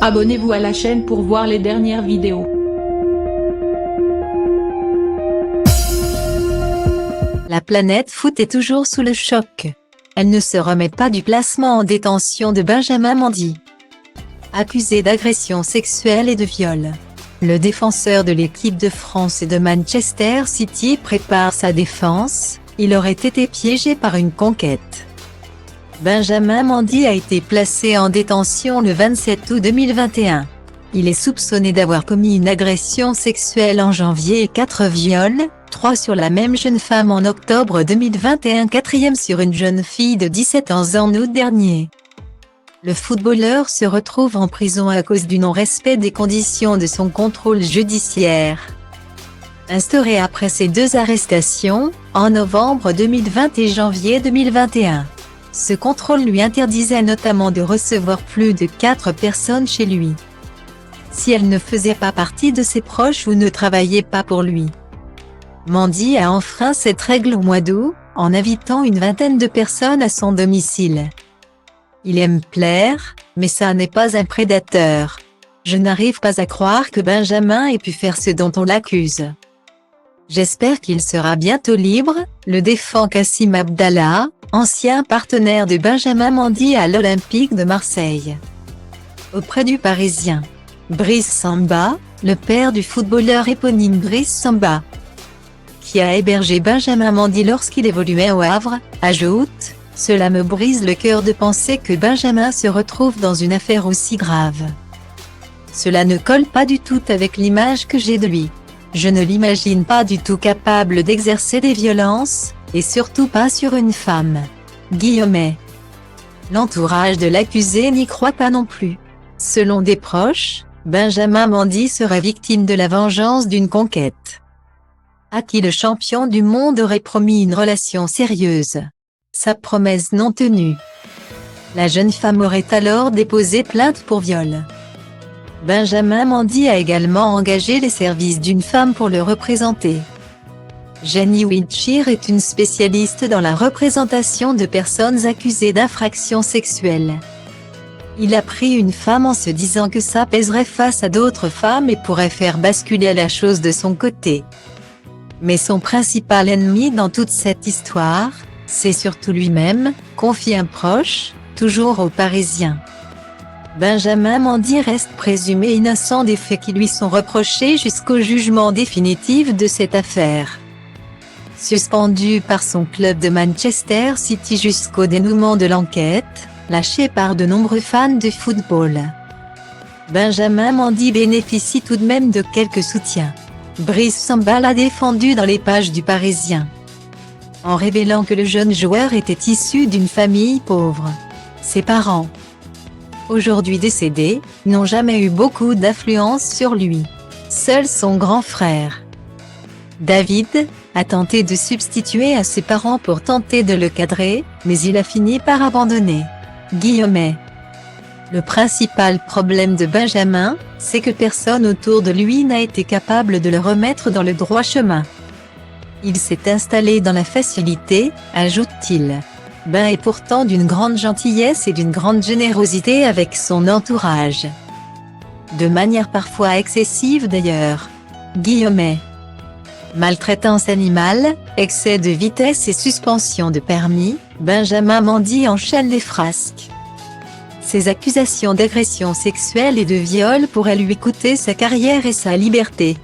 Abonnez-vous à la chaîne pour voir les dernières vidéos. La planète foot est toujours sous le choc. Elle ne se remet pas du placement en détention de Benjamin Mendy. Accusé d'agression sexuelle et de viol, le défenseur de l'équipe de France et de Manchester City prépare sa défense. Il aurait été piégé par une conquête. Benjamin Mendy a été placé en détention le 27 août 2021. Il est soupçonné d'avoir commis une agression sexuelle en janvier et 4 viols, 3 sur la même jeune femme en octobre 2021, 4e sur une jeune fille de 17 ans en août dernier. Le footballeur se retrouve en prison à cause du non-respect des conditions de son contrôle judiciaire. Instauré après ces 2 arrestations, en novembre 2020 et janvier 2021. Ce contrôle lui interdisait notamment de recevoir plus de 4 personnes chez lui, si elles ne faisaient pas partie de ses proches ou ne travaillaient pas pour lui. Mendy a enfreint cette règle au mois d'août, en invitant une vingtaine de personnes à son domicile. Il aime plaire, mais ça n'est pas un prédateur. Je n'arrive pas à croire que Benjamin ait pu faire ce dont on l'accuse. J'espère qu'il sera bientôt libre, le défend Kassim Abdallah, ancien partenaire de Benjamin Mendy à l'Olympique de Marseille. Auprès du Parisien, Brice Samba, le père du footballeur éponyme Brice Samba, qui a hébergé Benjamin Mendy lorsqu'il évoluait au Havre, ajoute: « Cela me brise le cœur de penser que Benjamin se retrouve dans une affaire aussi grave. Cela ne colle pas du tout avec l'image que j'ai de lui. Je ne l'imagine pas du tout capable d'exercer des violences, et surtout pas sur une femme. » L'entourage de l'accusé n'y croit pas non plus. Selon des proches, Benjamin Mendy serait victime de la vengeance d'une conquête, à qui le champion du monde aurait promis une relation sérieuse. Sa promesse non tenue. La jeune femme aurait alors déposé plainte pour viol. Benjamin Mendy a également engagé les services d'une femme pour le représenter. Jenny Wiltshire est une spécialiste dans la représentation de personnes accusées d'infractions sexuelles. Il a pris une femme en se disant que ça pèserait face à d'autres femmes et pourrait faire basculer la chose de son côté. Mais son principal ennemi dans toute cette histoire, c'est surtout lui-même, confie un proche, toujours aux Parisiens. Benjamin Mendy reste présumé innocent des faits qui lui sont reprochés jusqu'au jugement définitif de cette affaire. Suspendu par son club de Manchester City jusqu'au dénouement de l'enquête, lâché par de nombreux fans de football, Benjamin Mendy bénéficie tout de même de quelques soutiens. Brice Samba l'a défendu dans les pages du Parisien, en révélant que le jeune joueur était issu d'une famille pauvre. Ses parents, aujourd'hui décédés, n'ont jamais eu beaucoup d'influence sur lui. Seul son grand frère, David, a tenté de substituer à ses parents pour tenter de le cadrer, mais il a fini par abandonner. Le principal problème de Benjamin, c'est que personne autour de lui n'a été capable de le remettre dans le droit chemin. Il s'est installé dans la facilité, ajoute-t-il. Ben est pourtant d'une grande gentillesse et d'une grande générosité avec son entourage. De manière parfois excessive d'ailleurs. Maltraitance animale, excès de vitesse et suspension de permis, Benjamin Mendy enchaîne les frasques. Ces accusations d'agression sexuelle et de viol pourraient lui coûter sa carrière et sa liberté.